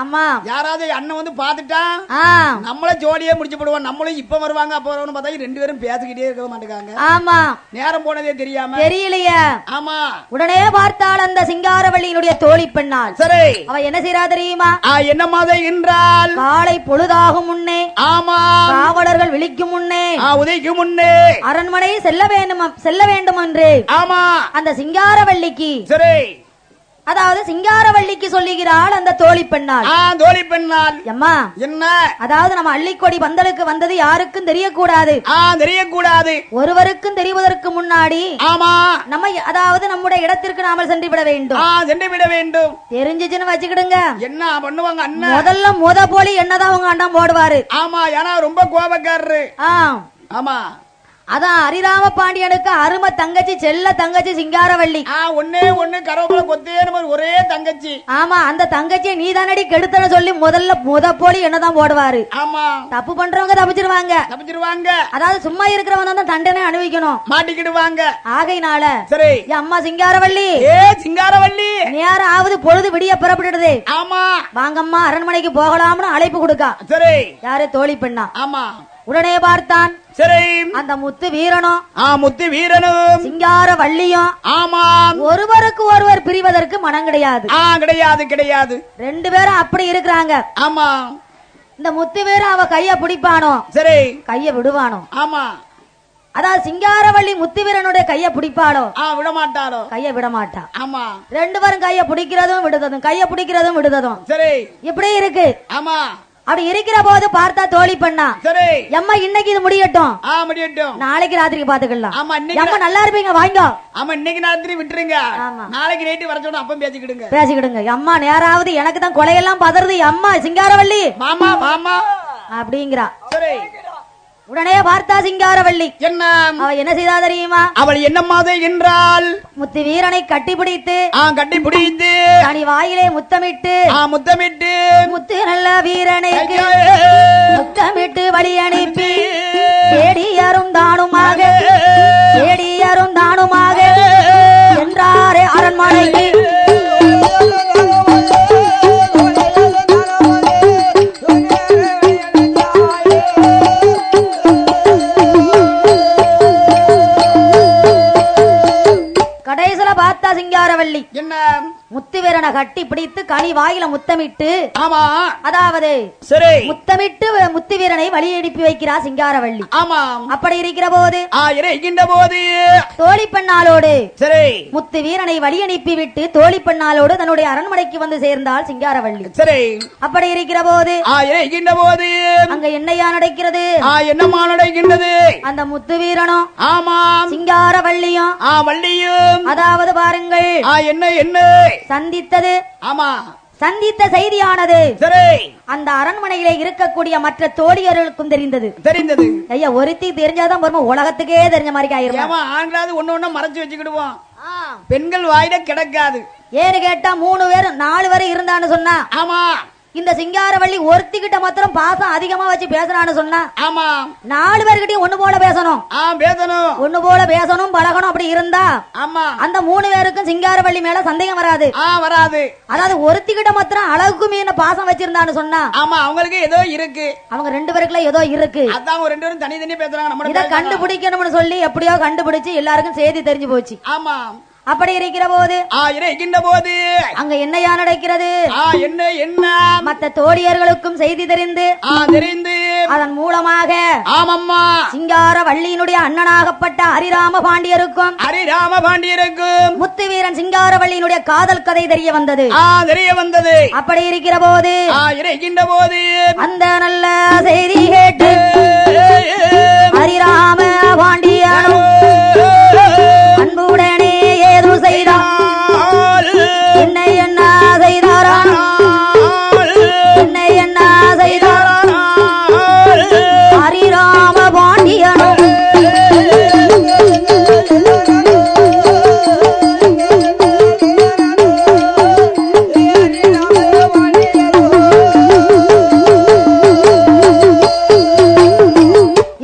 ஆமா யாராவது அண்ணன் வந்து பாத்துட்டா நம்மள ஜோடியே முடிச்சு போடுவோம். நம்மளும் இப்ப வருவாங்க அப்ப வருவாங்க பார்த்தா ரெண்டு பேரும் பேசிக்கிட்டே இருக்க மாட்டேங்காங்க. ஆமா நேரம் போனதே தெரியாம தெரியலையா? ஆமா உடனே பார்த்தால் அந்த சிங்காரவள்ளியினுடைய தோழி பெண்ணாள். சரி அவ என்ன செய்றா தெரியுமா? என்ன மாதிரி என்றால் காலை பொழுதாகும் முன்னே ஆமா காவலர்கள் விழிக்கும் முன்னே உதைக்கு முன்னே அரண்மனை செல்ல வேண்டும் என்று ஆமா அந்த சிங்காரவள்ளிக்கு சரி அதாவது சிங்காரவள்ளிக்கு சொல்லுகிறாள் அந்த தோழி பெண்ணாள். தோழி பெண்ணாள் அம்மா என்ன அதாவது நம்ம அள்ளிக்கொடி பந்தலுக்கு வந்தது யாருக்கும் தெரியக்கூடாது. தெரியக்கூடாது. ஒருவருக்கும் தெரிவதற்கு முன்னாடி ஆமா நம்ம அதாவது நம்முடைய இடத்திற்கு நாம சென்று விட வேண்டும். சென்று விட வேண்டும். தெரிஞ்சுச்சுன்னு வச்சுக்கிடுங்க. என்ன பண்ணுவாங்க அண்ணன்? முதல்ல முத போலி என்னதான் அவங்க அண்ணன் போடுவாரு. ஆமா ஏன்னா ரொம்ப கோபக்காரரு. ஆமா அதான் ஹரிராம பாண்டியனுக்கு அருமை தங்கச்சி செல்ல தங்கச்சி சிங்காரவள்ளி. ஒன்னே ஒண்ணு கருவேப்பிலை கொத்தேன்னு ஒரே தங்கச்சி. ஆமா அந்த தங்கச்சியை நீதானடி கெடுத்தன சொல்லி முதல்ல முத போலி என்னதான் போடுவாரு. ஆமா தப்பு பண்றவங்க தப்பிச்சிருவாங்க. அதாவது சும்மா இருக்கிறவங்க தான் தண்டனை அனுபவிக்கணும். மாட்டிக்கிடுவாங்க. ஆகையினால சரி அம்மா சிங்காரவள்ளி சிங்காரவள்ளி நேரம் ஆவது பொழுது விடிய புறப்பட்டுடுது. ஆமா வாங்கம்மா அரண்மனைக்கு போகலாம்னு அழைப்பு கொடுக்கா. சரி யாரு தோழி பெண்ணா? ஆமா உடனே பார்த்தான். சரி அந்த முத்து வீரனும் சிங்காரவள்ளியும் ஆமா ஒருவருக்கு ஒருவர் பிரிவதற்கு மனம் கிடையாது. கிடையாது. ரெண்டு பேரும் அப்படி இருக்கிறாங்க. ஆமா இந்த முத்து வீரன் அவ கைய பிடிப்பானோ சரி கைய விடுவானோ. ஆமா அதாவது சிங்காரவள்ளி முத்து வீரனுடைய கைய பிடிப்பாளோ விட மாட்டாளோ கைய விட மாட்டா. ஆமா ரெண்டு பேரும் கைய பிடிக்கிறதும் விடுததும் கைய பிடிக்கிறதும் விடுததும் சரி இப்படி இருக்கு. ஆமா அப்படி இருக்கிற போது பார்த்தா தோழி பண்ணா சரி எம்மா இன்னைக்கு இது முடியட்டும். நாளைக்கு ராத்திரிக்கு பாத்துக்கலாம். அம்மா நல்லா இருப்பீங்க வாங்க. ஆமா இன்னைக்கு ராத்திரி விட்டுருங்க. நாளைக்கு நைட்டு வர சொன்னா அப்ப பேசிக்கிடுங்க. அம்மா நேராவது எனக்கு தான் கொலையெல்லாம் பதறது. அம்மா சிங்காரவள்ளி மாமா மாமா அப்படிங்கிறா. சரி உடனே பார்த்தா சிங்காரவள்ளி என்ன அவ என்ன செய்தா தெரியுமா? அவள் என்ன மாதிரி என்றால் முத்து வீரனை கட்டிப்பிடித்து தனி வாயிலே முத்தமிட்டு முத்து நல்ல வீரனை முத்தமிட்டு வழி அனுப்பி தேடியரும் தானுமாக என்றாரே அரண்மனைக்கு. கடைசில பார்த்தா சிங்காரவள்ளி என்ன முத்துவீரனை கட்டி பிடித்து கனி வாயில முத்தமிட்டு ஆமா அதாவது சரி முத்தமிட்டு முத்துவீரனை வழி அனுப்பி வைக்கிறா சிங்காரவள்ளி. ஆமா அப்படி இருக்கிற போது தோழி பெண்ணாளோடு சரி முத்து வீரனை வழி அனுப்பி விட்டு தோழி பெண்ணாளோடு தன்னுடைய அரண்மனைக்கு வந்து சேர்ந்தாள் சிங்காரவள்ளி. சரி அப்படி இருக்கிற போது அங்க என்னையா நடக்கிறது? என்னமா நடக்கின்றது? அந்த முத்து வீரனும் ஆமா சிங்காரவள்ளியும் அதாவது பாருங்கள் என்ன சந்தித்தது. ஆமா சந்தித்த செய்தியானது சரி அந்த அரண்மனையிலே இருக்கக்கூடிய மற்ற தோழியர்களுக்கும் தெரிந்தது. ஐயா ஒருத்தி தெரிஞ்சாதான் பொறுமை உலகத்துக்கே தெரிஞ்ச மாதிரி ஆயிரும். ஆண்களாவது ஒண்ணு மறைச்சு வச்சுக்கிடுவோம். பெண்கள் வாயில கிடக்காது. ஏன்னு கேட்டா 3 பேர் 4 பேர் இருந்தான்னு சொன்னா ஆமா இந்த சிங்காரவள்ளி ஒருத்திக்கிட்ட மாத்திரம் பாசம் அதிகமா வச்சு பேசுறான்னு சொன்னா ஆமா 4 பேர்கிட்டயும் ஒண்ணு போல பேசணும். ஒண்ணு போல பேசணும் பழகணும். அப்படி இருந்தா ஆமா அந்த 3 பேருக்கும் சிங்காரவள்ளி மேல சந்தேகம் வராது. அதாவது ஒருத்திக்கிட்ட மாத்திரம் அழகுக்கு மீன பாசம் வச்சிருந்தான்னு சொன்னா ஆமா அவங்களுக்கு ஏதோ இருக்கு. அவங்க 2 பேருக்குள்ள ஏதோ இருக்கு. அதான் 2 பேரும் தனித்தனி பேசுறாங்க. இத கண்டுபிடிக்கணும்னு சொல்லி எப்படியோ கண்டுபிடிச்சு எல்லாருக்கும் செய்தி தெரிஞ்சு போச்சு. ஆமா அப்படி இருக்கிற போது அங்க என்னையா நடக்கிறது? என்ன மற்ற தோழியர்களுக்கும் செய்தி தெரிந்து அதன் மூலமாக ஆமம்மா சிங்காரவள்ளியினுடைய அண்ணனாகப்பட்ட ஹரிராம பாண்டியருக்கும் முத்து வீரன் சிங்காரவள்ளியினுடைய காதல் கதை தெரிய வந்தது. அப்படி இருக்கிற போது அந்த நல்ல செய்தி கேட்டு ஹரிராம பாண்டியனும் அன்புடனே ஏது செய்தார். என்னை என்ன செய்தாரா? என்னை என்ன செய்தாரா? ஹரிராம பாண்டியனும்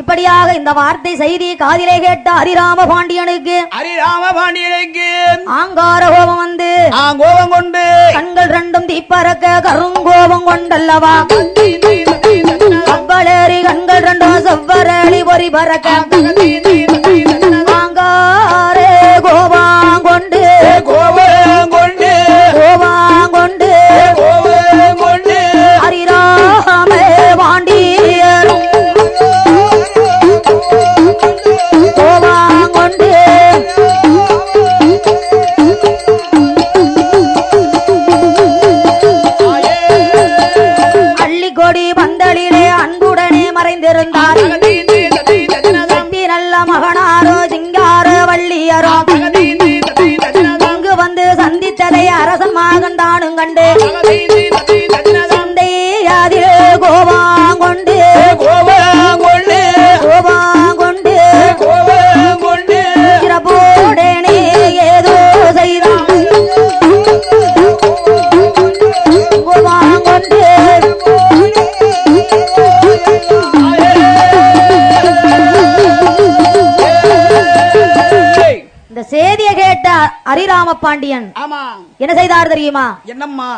இப்படியாக இந்த வார்த்தை செய்தி காதிலே கேட்ட ஹரிராம பாண்டியனுக்கு ஆங்கார கோபம் வந்து கண்கள் 2 தீப்பறக்க கருங்கோபம் அல்லவா அவ்வளேறி கண்கள் ரெண்டும் செவ்வரளி பொறி பறக்க வாங்காரே கோவாங்கொண்டு கோவங்கொண்டு கோவாங்கொண்டு கோவங்கொண்டு ஹரிராமே பாண்டியரும் கோவாங்கொண்டு அள்ளிக்கொடி பந்தலிலே அன்புடனே மறைந்திருந்தார் நல்ல மகனாரோ சிங்கார வள்ளியரோ இங்கு வந்து சந்தித்ததை அரசன் மகன்தானும் கண்டு சந்தையாதில் கோவாங்கொண்டு கோவங்கொண்டு கோவாங்கொண்டு கோவங்கொண்டு சிறப்போடனே ஏதோ செய்தான் கோவாங்கொண்டு இந்த செய்தியை கேட்ட ஹரிராம பாண்டியன் ஆமா என்ன செய்தார் தெரியுமா? என்னம்மா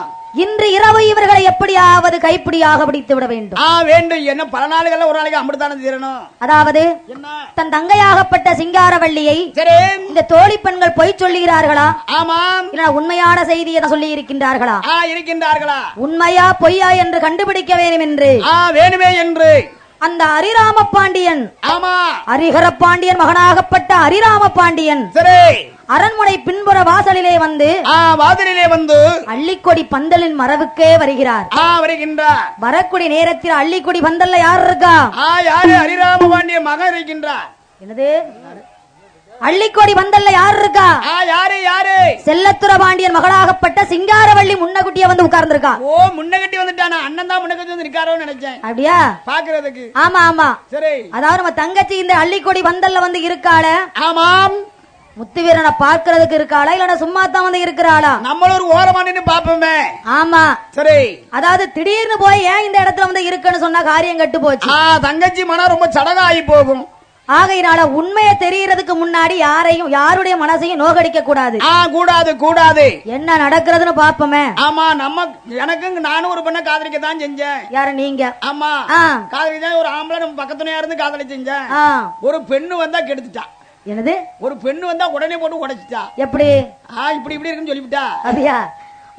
இன்று இரவு இவர்களை எப்படியாவது கைப்பிடியாக பிடித்து விட வேண்டும். வேண்டும் என்ன பல நாளுகள்ல ஒரு நாளைக்கு அமிர்தானது தீரணும். அதாவது என்ன தன் தங்கையாகப்பட்ட சிங்காரவள்ளியை சரி இந்த தோழி பெண்கள் பொய் சொல்லுகிறார்களா, ஆமாம் இல்ல உண்மையான செய்தியை சொல்லி இருக்கின்றார்களா, இருக்கின்றார்களா உண்மையா பொய்யா என்று கண்டுபிடிக்க வேண்டும் என்று வேணுமே என்று அந்த ஹரிராம பாண்டியன், ஆமா ஹரிஹர பாண்டியன் மகனாகப்பட்ட ஹரிராம பாண்டியன் சரி அரண்மனை பின்புற வாசலிலே வந்து வாதிலே வந்து அள்ளிக்கொடி பந்தலின் மரவுக்கே வருகிறார். வருகின்றார். வரக்கூடிய நேரத்தில் அள்ளிக்கொடி பந்தல்ல யார் இருக்கா? யாரு ஹரிராம பாண்டிய மகன் இருக்கின்றார். என்னது அள்ளிக்கொடி பந்தல்ல யார் இருக்கா? யாரு யாரு செல்லத்துற பாண்டியன் மகளாகப்பட்ட சிங்காரவள்ளி முன்னகுட்டிய வந்து உட்கார்ந்துருக்கா. முன்னகட்டி வந்துட்டானா? அண்ணன் தான் முன்னகட்டி வந்து இருக்காரோன்னு நினைச்சேன். அப்படியா பாக்குறதுக்கு? ஆமா ஆமா சரி. அதாவது நம்ம தங்கச்சி இந்த அள்ளிக்கொடி பந்தல்ல வந்து இருக்காள. ஆமாம். முத்துவீரனை பார்க்கிறதுக்கு இருக்காளா இல்ல சும்மா தான் வந்து இருக்கிறாளா? நம்மள ஒரு ஓரமா நின்னு பாப்போமே. ஆமா சரி. அதாவது திடீர்னு போய் ஏன் இந்த இடத்துல வந்து இருக்குன்னு சொன்னா காரியம் கட்டு போச்சு. தங்கச்சி மனம் ரொம்ப சடகாயி போகும். ஆகையினால உண்மையை தெரியறதுக்கு முன்னாடி யாருடைய மனசையும் நோகடிக்க கூடாது. கூடாது கூடாது. என்ன நடக்கிறதுன்னு பாப்போமே. ஆமா நம்ம எனக்கு நானும் ஒரு பெண்ணை காதலிக்க தான் செஞ்சேன். யாரு நீங்க? ஆமா காதலிக்க ஒரு ஆம்பளை நம்ம பக்கத்துணையா இருந்து காதலி செஞ்சேன். ஒரு பெண்ணு வந்தா கெடுத்துட்டா. என்னது? ஒரு பெண்ணு வந்தா உடனே போட்டு உடைச்சிட்டா. எப்படி? இப்படி இப்படி இருக்குன்னு சொல்லிவிட்டா. அப்படியா?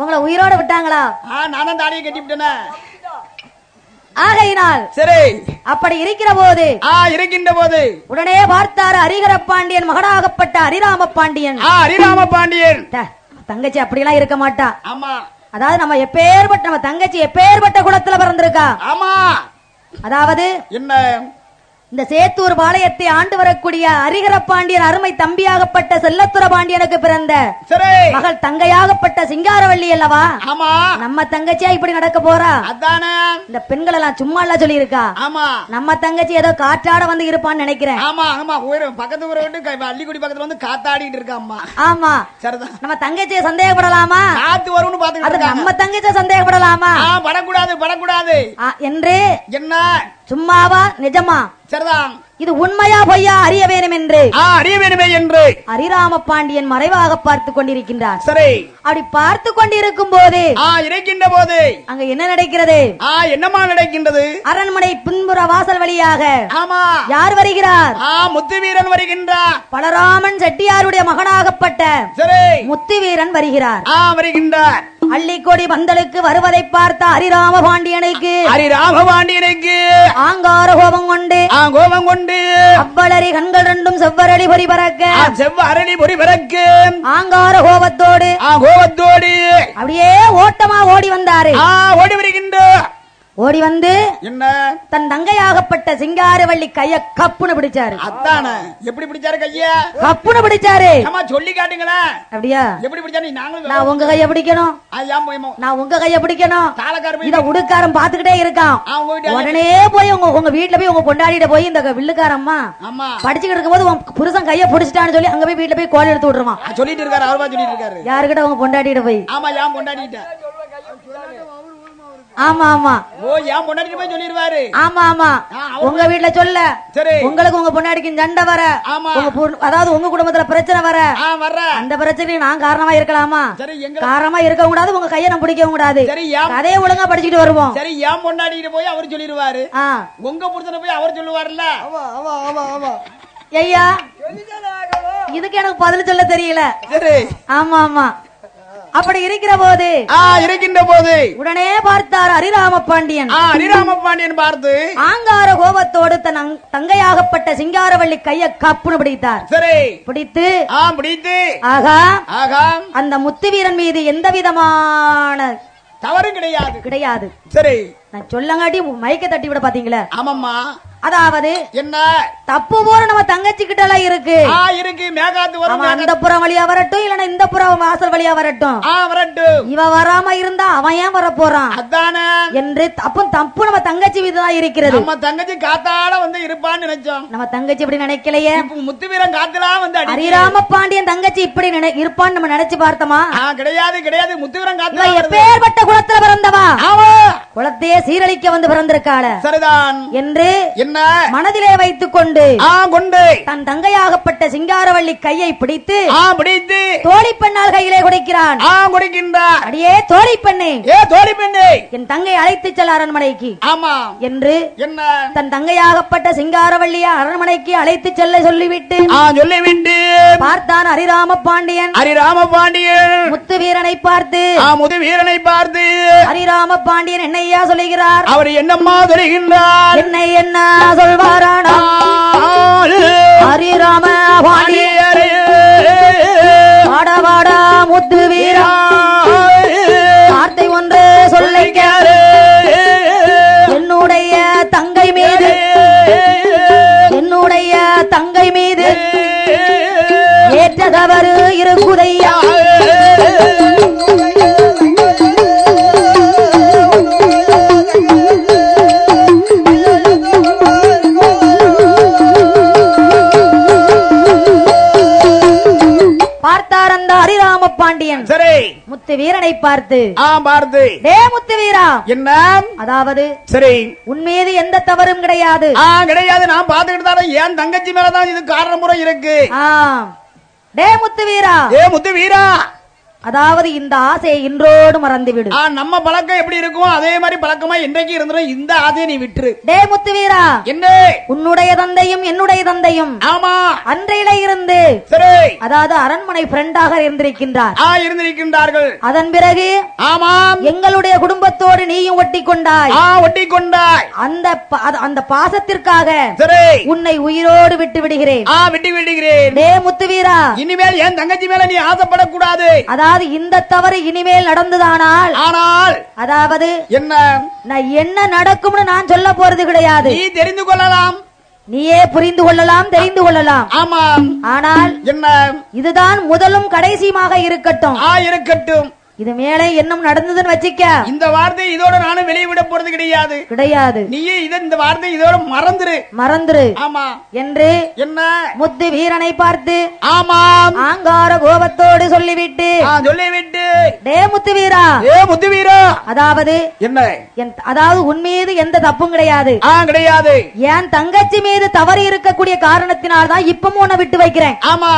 உங்களை உயிரோட விட்டாங்களா? நானும் தாலியை கட்டி விட்டேனே. ஆகையினால் சரி அப்படி இருக்கிற போது இருக்கின்ற போது உடனே பார்த்தாரு ஹரிஹர பாண்டியன் மகனாகப்பட்ட ஹரிராம பாண்டியன். ஹரிராம பாண்டியன் தங்கச்சி அப்படியெல்லாம் இருக்க மாட்டா. ஆமா. அதாவது நம்ம தங்கச்சி எப்பேற்பட்ட குலத்துல பிறந்திருக்கா. ஆமா. அதாவது என்ன இந்த சேத்தூர் பாளையத்தை ஆண்டு வரக்கூடிய ஹரிஹர பாண்டியன் அருமை தம்பியாகப்பட்ட செல்லத்துற பாண்டியனுக்கு பிறந்த மகள் தங்கையாகப்பட்ட சிங்காரவள்ளி அல்லவா? ஆமா. நம்ம தங்கச்சியா இப்படி நடக்க போறா? அதானே. இந்த பெண்கள் எல்லாம் சும்மா எல்லாம் சொல்லி இருக்கா. ஆமா. நம்ம தங்கச்சி ஏதோ காற்றாட வந்து இருப்பான்னு நினைக்கிறேன். ஆமா ஆமா. பக்கத்து ஊரை விட்டு அள்ளிக்குடி பக்கத்துல வந்து காத்தாடிட்டு இருக்கா. அம்மா. ஆமா. சரிதான். நம்ம தங்கச்சியை சந்தேகப்படலாமா? காத்து வரும்னு பாத்துக்கிட்டு நம்ம தங்கச்சியை சந்தேகப்படலாமா? படக்கூடாது படக்கூடாது என்று என்ன சும்மாவா நிஜமா? சரிதான். இது உண்மையா பொய்யா அறிய வேணும் என்று ஹரிராம பாண்டியன் மறைவாக பார்த்து கொண்டிருக்கின்றார். சரி. அப்படி பார்த்து கொண்டிருக்கும் போது இருக்கின்ற போது அங்க என்ன நடக்கிறது? என்னமா நடக்கின்றது? அரண்மனை பின்புற வாசல் வழியாக ஆமா யார் வருகிறார்? முத்துவீரன் வருகின்றார். பலராமன் செட்டியாருடைய மகனாகப்பட்ட சரி முத்துவீரன் வருகிறார். வருகின்றார். அள்ளிக்கொடி பந்தலுக்கு வருவதை பார்த்த ஹரிராம பாண்டியனுக்கு ஆங்கார கோபம் கொண்டு அவ்வளரி கண்கள் ரெண்டும் செவ்வரளி பொறி பறக்க ஆங்கார கோபத்தோடு அப்படியே ஓட்டமா ஓடி வந்தாரு. ஓடி வருகின்றார். ஓடி வந்து என்ன தன் தங்கையாகப்பட்ட சிங்காரவள்ளி கைய கப்புன்னு பிடிச்சாரு. அதான எப்படி பிடிச்சாரு? கைய கப்புன்னு பிடிச்சாரு. சொல்லி காட்டுங்களா? அப்படியா? எப்படி பிடிச்சாரு? நான் உங்க கைய பிடிக்கணும். நான் உங்க கைய பிடிக்கணும். இத உடுக்காரன் பாத்துக்கிட்டே இருக்கான். உடனே போய் உங்க வீட்டுல போய் உங்க பொண்டாடிட்ட போய் இந்த வில்லுக்காரம்மா படிச்சுக்கிட்டு இருக்கும் போது உன் புருஷன் கைய பிடிச்சிட்டான்னு சொல்லி அங்க போய் வீட்டுல போய் கோல் எடுத்து விட்டுருவான். சொல்லிட்டு இருக்காரு. அவருமா சொல்லிட்டு இருக்காரு. யாருக்கிட்ட உங்க பொண்டாடிட்ட போய்? ஆமா யான் பொண்டாடிட்ட. ஆமா ஆமா ஓ ஏன் பொண்டாட்டி போய் சொல்லிடுவாரு. ஆமா ஆமா உங்க வீட்டுல சொல்ல சரி உங்களுக்கு உங்க பொண்டாடிக்கு சண்டை வர ஆமா அதாவது உங்க குடும்பத்துல பிரச்சனை வர வர்ற அந்த பிரச்சனைக்கு நான் காரணமா இருக்கலாமா? சரி எங்க காரணமா இருக்க கூடாது, உங்க கையை நான் பிடிக்க கூடாது. சரி கதையை ஒழுங்கா படிச்சுட்டு வருவோம். சரி ஏன் பொண்டாட்டிட்டு போய் அவர் சொல்லிடுவாரு, உங்க புருஷனை போய் அவர் சொல்லுவாருல்ல. ஐயா இதுக்கு எனக்கு பதில் சொல்ல தெரியல. சரி ஆமா ஆமா அப்படி இருக்கிற போது இருக்கின்ற போது உடனே பார்த்தார் ஹரிராம பாண்டியன். ஹரிராம பாண்டியன் பார்த்து ஆங்கார கோபத்தோடு தன் தங்கையாகப்பட்ட சிங்காரவள்ளி கைய கப்புன்னு பிடித்தார். சரி பிடித்து பிடித்து ஆகா ஆகா அந்த முத்து வீரன் மீது எந்த விதமான தவறும் கிடையாது கிடையாது. சரி நான் சொல்லங்காட்டி மைக்க தட்டி விட பாத்தீங்களா? ஆமாம்மா அதாவது என்ன தப்பு போற நம்ம தங்கச்சி கிட்ட எல்லாம் இருக்கு இருக்கு மேகாத்து வரும். அந்த புறம் வழியா வரட்டும் இல்லன்னா இந்த புறம் வாசல் வழியா வரட்டும் வரட்டும். இவ வராம இருந்தா அவன் ஏன் வர போறான் அதானே என்று தப்பு நம்ம தங்கச்சி மீதுதான் இருக்கிறது. நம்ம தங்கச்சி காத்தாட வந்து இருப்பான்னு நினைச்சோம். நம்ம தங்கச்சி இப்படி நினைக்கலையே. முத்துவீரன் காத்துலாம் வந்து ஹரிராம பாண்டியன் தங்கச்சி இப்படி இருப்பான்னு நம்ம நினைச்சு பார்த்தோமா? கிடையாது கிடையாது. முத்துவீரன் காத்து எப்பேற்பட்ட குலத்துல பிறந்தவா, குலத்தையே சீரழிக்க வந்து பிறந்திருக்காள. சரிதான் என்று என்ன மனதிலே வைத்துக் கொண்டு கொண்டு தன் தங்கையாகப்பட்ட சிங்காரவள்ளி கையை பிடித்து பிடித்து தோழி பெண்ணால் கையிலே கொடுக்கிறான். கொடுக்கின்றார். அடியே தோழி பெண்ணே, தோழி பெண்ணே, என் தங்கை அழைத்து செல்ல அரண்மனைக்கு. ஆமா என்று என்ன தன் தங்கையாகப்பட்ட சிங்காரவள்ளியை அரண்மனைக்கு அழைத்து செல்ல சொல்லிவிட்டு பார்த்தான் ஹரிராம பாண்டியன். ஹரிராம பாண்டியன் முத்து வீரனை பார்த்து முத்து வீரனை பார்த்து ஹரிராம பாண்டியன் என்னையா சொல்லுகிறார்? அவர் என்னம்மா சொல்லுகின்றார்? என்னை என்ன சொல்வாரானா? ஹரிராம பாண்டியர் வாடா வாடா முத்து வீரா வார்த்தை ஒன்று சொல்லிக்க என்னுடைய தங்கை மீது என்னுடைய தங்கை மீது ஏற்ற தவறு இருக்குதையா. பார்த்தார் அந்த ஹரிராம பாண்டியன். சரி முத்து வீரனை பார்த்து பார்த்து டே முத்து வீரா என்ன, அதாவது சரி உன் மீது எந்த தவறும் கிடையாது. கிடையாது. நான் பாத்துக்கிட்டு தான் என் தங்கச்சி மேலதான் இது காரணமுறை இருக்கு. டே முத்து வீரா, முத்து வீரா, அதாவது இந்த ஆசையை இன்றோடு மறந்துவிடு. நம்ம பழக்கம் எப்படி இருக்கும் அதே மாதிரி பழக்கமா இன்றைக்கு இருந்துடும். இந்த ஆசையை நீ விட்டுரு. டே முத்து வீரா, என்ன உன்னுடைய தந்தையும் என்னுடைய தந்தையும் ஆமா அன்றையில இருந்து சரி அதாவது அரண்மனை ஃப்ரெண்டாக இருந்திருக்கின்றார். இருந்திருக்கின்றார்கள். அதன் பிறகு ஆமாம் எங்களுடைய குடும்பத்தோடு நீயும் ஒட்டி கொண்டாய். ஒட்டி கொண்டாய். அந்த பாசத்திற்காக சரி உன்னை உயிரோடு விட்டு விடுகிறேன். விட்டு விடுகிறேன். டே முத்து வீரா, இனிமேல் என் தங்கச்சி மேல நீ ஆசைப்படக்கூடாது. அதாவது இந்த தவறு இனிமேல் நடந்ததானால் ஆனால் அதாவது என்ன நான் என்ன நடக்கும்னு நான் சொல்ல போறது கிடையாது. நீ தெரிந்து கொள்ளலாம், நீயே புரிந்து கொள்ளலாம், தெரிந்து கொள்ளலாம். ஆமாம். ஆனால் என்ன இதுதான் முதலும் கடைசியுமாக இருக்கட்டும். இருக்கட்டும். இது மேலே என்னும் நடந்ததுன்னு வச்சுக்க, இந்த வார்த்தை இதோட நானும் வெளியிட போறது கிடையாது. கிடையாது. நீயே இந்த வார்த்தை இதோட மறந்துரு. ஆமா என்று என்ன முத்து வீரனை பார்த்து ஆமாம் ஆங்கார கோபத்தோடு சொல்லிவிட்டு டே முத்து வீரா, முத்து வீரா, அதாவது என்ன அதாவது உன் மீது எந்த தப்பும் கிடையாது. கிடையாது. என் தங்கச்சி மீது தவறு இருக்கக்கூடிய காரணத்தினால்தான் இப்பவும் உன்னை விட்டு வைக்கிறேன். ஆமா.